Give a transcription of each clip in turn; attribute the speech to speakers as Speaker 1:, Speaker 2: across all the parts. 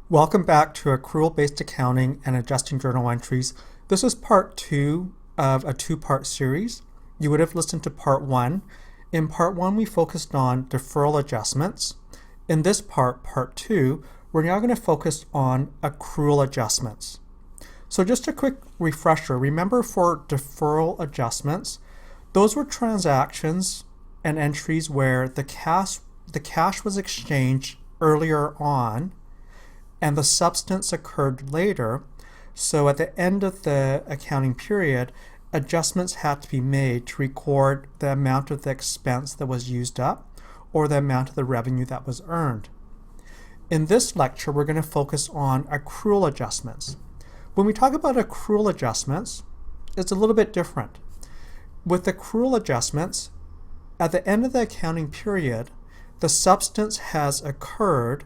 Speaker 1: Welcome back to Accrual-Based Accounting and Adjusting Journal Entries. This is part 2 of a two-part series. You would have listened to part 1. In part 1, we focused on deferral adjustments. In this part, part 2, we're now going to focus on accrual adjustments. So just a quick refresher, remember for deferral adjustments, those were transactions and entries where the cash was exchanged earlier on and the substance occurred later. So at the end of the accounting period, adjustments had to be made to record the amount of the expense that was used up or the amount of the revenue that was earned. In this lecture, we're going to focus on accrual adjustments. When we talk about accrual adjustments, it's a little bit different. With accrual adjustments, at the end of the accounting period, the substance has occurred,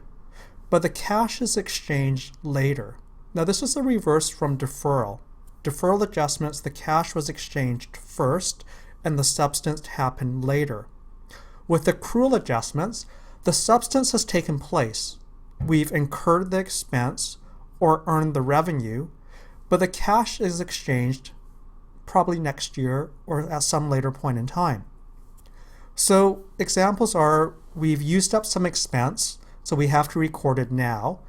Speaker 1: but the cash is exchanged later. Now this is the reverse from deferral. Deferral adjustments, the cash was exchanged first and the substance happened later. With accrual adjustments, the substance has taken place. We've incurred the expense or earned the revenue, but the cash is exchanged probably next year or at some later point in time. So examples are, we've used up some expense, so we have to record it now.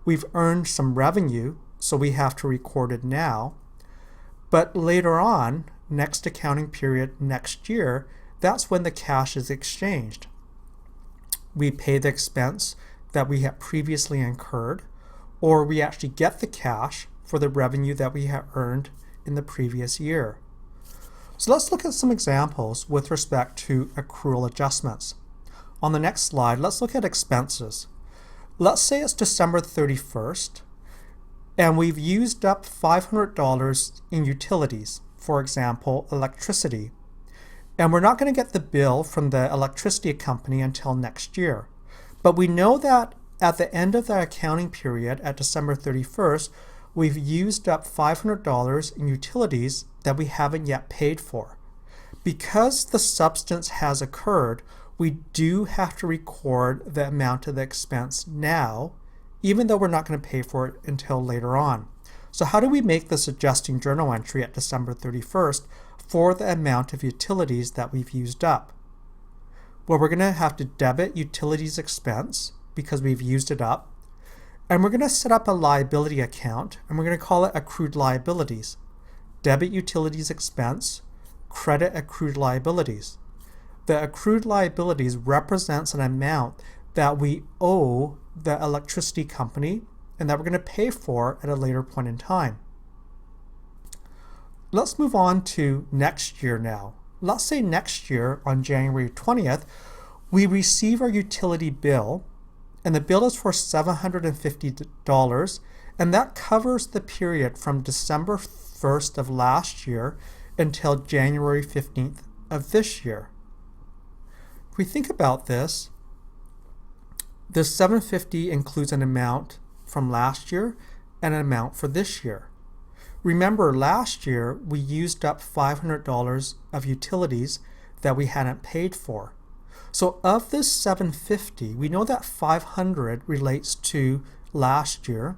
Speaker 1: We've earned some revenue, so we have to record it now. But later on, next accounting period, next year, that's when the cash is exchanged. We pay the expense that we had previously incurred, or we actually get the cash for the revenue that we had earned in the previous year. So let's look at some examples with respect to accrual adjustments. On the next slide, let's look at expenses. Let's say it's December 31st, and we've used up $500 in utilities, for example, electricity. And we're not going to get the bill from the electricity company until next year. But we know that at the end of the accounting period, at December 31st, we've used up $500 in utilities that we haven't yet paid for. Because the substance has occurred, we do have to record the amount of the expense now, even though we're not going to pay for it until later on. So how do we make this adjusting journal entry at December 31st for the amount of utilities that we've used up? Well, we're going to have to debit utilities expense because we've used it up. And we're going to set up a liability account, and we're going to call it accrued liabilities. Debit utilities expense, credit accrued liabilities. The accrued liabilities represents an amount that we owe the electricity company and that we're going to pay for at a later point in time. Let's move on to next year now. Let's say next year on January 20th, we receive our utility bill, and the bill is for $750, and that covers the period from December 1st of last year until January 15th of this year. If we think about this, this $750 includes an amount from last year and an amount for this year. Remember, last year we used up $500 of utilities that we hadn't paid for. So of this $750, we know that $500 relates to last year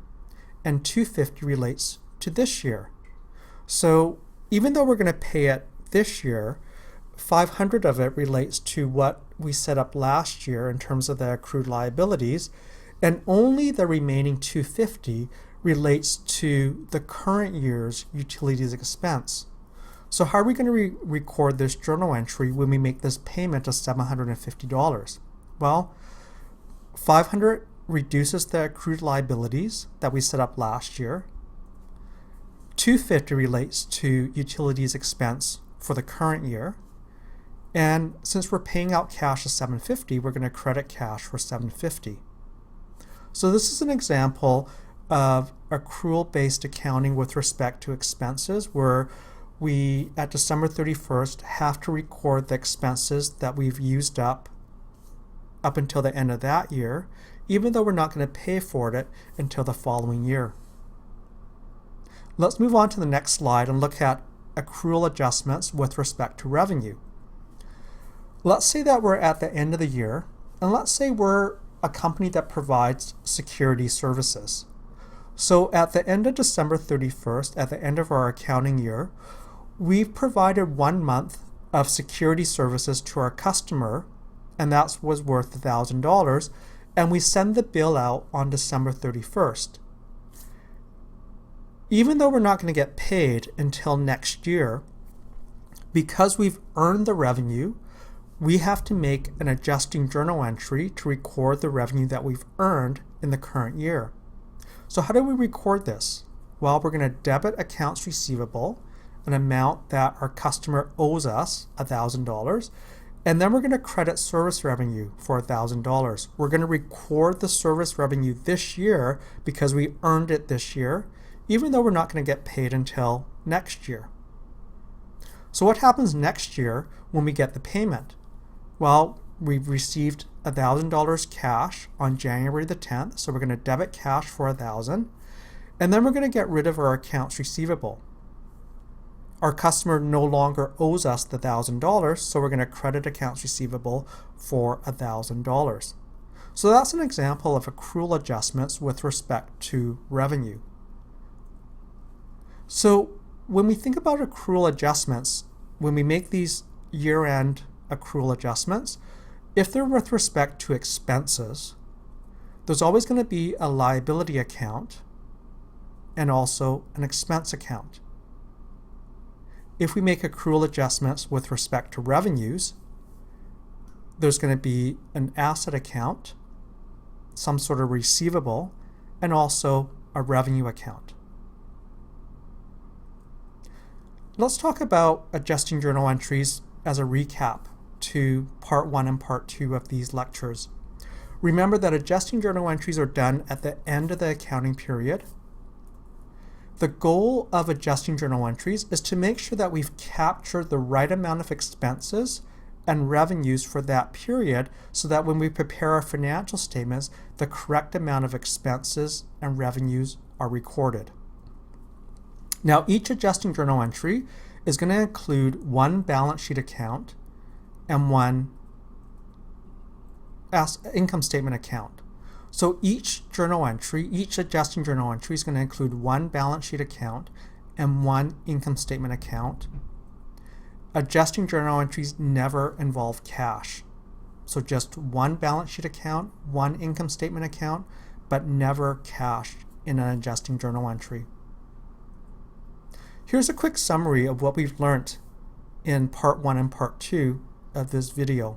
Speaker 1: and $250 relates to this year. So even though we're going to pay it this year, 500 of it relates to what we set up last year in terms of the accrued liabilities, and only the remaining 250 relates to the current year's utilities expense. So how are we going to record this journal entry when we make this payment of $750? Well, 500 reduces the accrued liabilities that we set up last year. 250 relates to utilities expense for the current year. And since we're paying out cash of $750, we're going to credit cash for $750. So this is an example of accrual-based accounting with respect to expenses, where we, at December 31st, have to record the expenses that we've used up until the end of that year, even though we're not going to pay for it until the following year. Let's move on to the next slide and look at accrual adjustments with respect to revenue. Let's say that we're at the end of the year, and let's say we're a company that provides security services. So at the end of December 31st, at the end of our accounting year, we've provided 1 month of security services to our customer, and that was worth $1,000, and we send the bill out on December 31st. Even though we're not going to get paid until next year, because we've earned the revenue, we have to make an adjusting journal entry to record the revenue that we've earned in the current year. So how do we record this? Well, we're going to debit accounts receivable, an amount that our customer owes us, $1,000, and then we're going to credit service revenue for $1,000. We're going to record the service revenue this year because we earned it this year, even though we're not going to get paid until next year. So what happens next year when we get the payment? Well, we've received $1,000 cash on January the 10th, so we're going to debit cash for $1,000, and then we're going to get rid of our accounts receivable. Our customer no longer owes us the $1,000, so we're going to credit accounts receivable for $1,000. So that's an example of accrual adjustments with respect to revenue. So when we think about accrual adjustments, when we make these year-end accrual adjustments, if they're with respect to expenses, there's always going to be a liability account and also an expense account. If we make accrual adjustments with respect to revenues, there's going to be an asset account, some sort of receivable, and also a revenue account. Let's talk about adjusting journal entries as a recap to part 1 and part 2 of these lectures. Remember that adjusting journal entries are done at the end of the accounting period. The goal of adjusting journal entries is to make sure that we've captured the right amount of expenses and revenues for that period so that when we prepare our financial statements, the correct amount of expenses and revenues are recorded. Now, each adjusting journal entry is going to include one balance sheet account and one income statement account. So each adjusting journal entry is going to include one balance sheet account and one income statement account. Adjusting journal entries never involve cash. So just one balance sheet account, one income statement account, but never cash in an adjusting journal entry. Here's a quick summary of what we've learned in part 1 and part 2 of this video.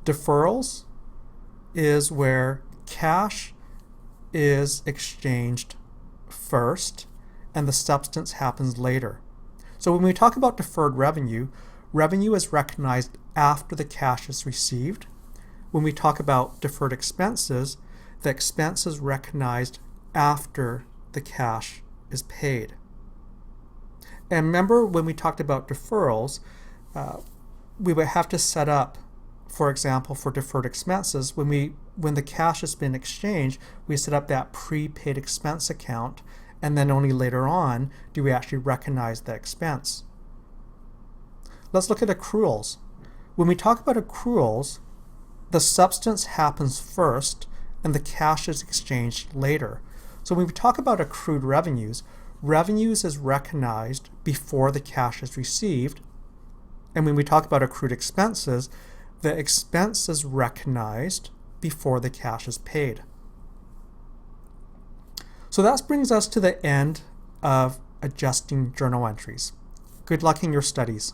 Speaker 1: Deferrals is where cash is exchanged first and the substance happens later. So when we talk about deferred revenue, revenue is recognized after the cash is received. When we talk about deferred expenses, the expense is recognized after the cash is paid. And remember when we talked about deferrals, we would have to set up, for example, for deferred expenses, when the cash has been exchanged, we set up that prepaid expense account, and then only later on do we actually recognize the expense. Let's look at accruals. When we talk about accruals, the substance happens first and the cash is exchanged later. So when we talk about accrued revenues is recognized before the cash is received. And when we talk about accrued expenses, the expense is recognized before the cash is paid. So that brings us to the end of adjusting journal entries. Good luck in your studies.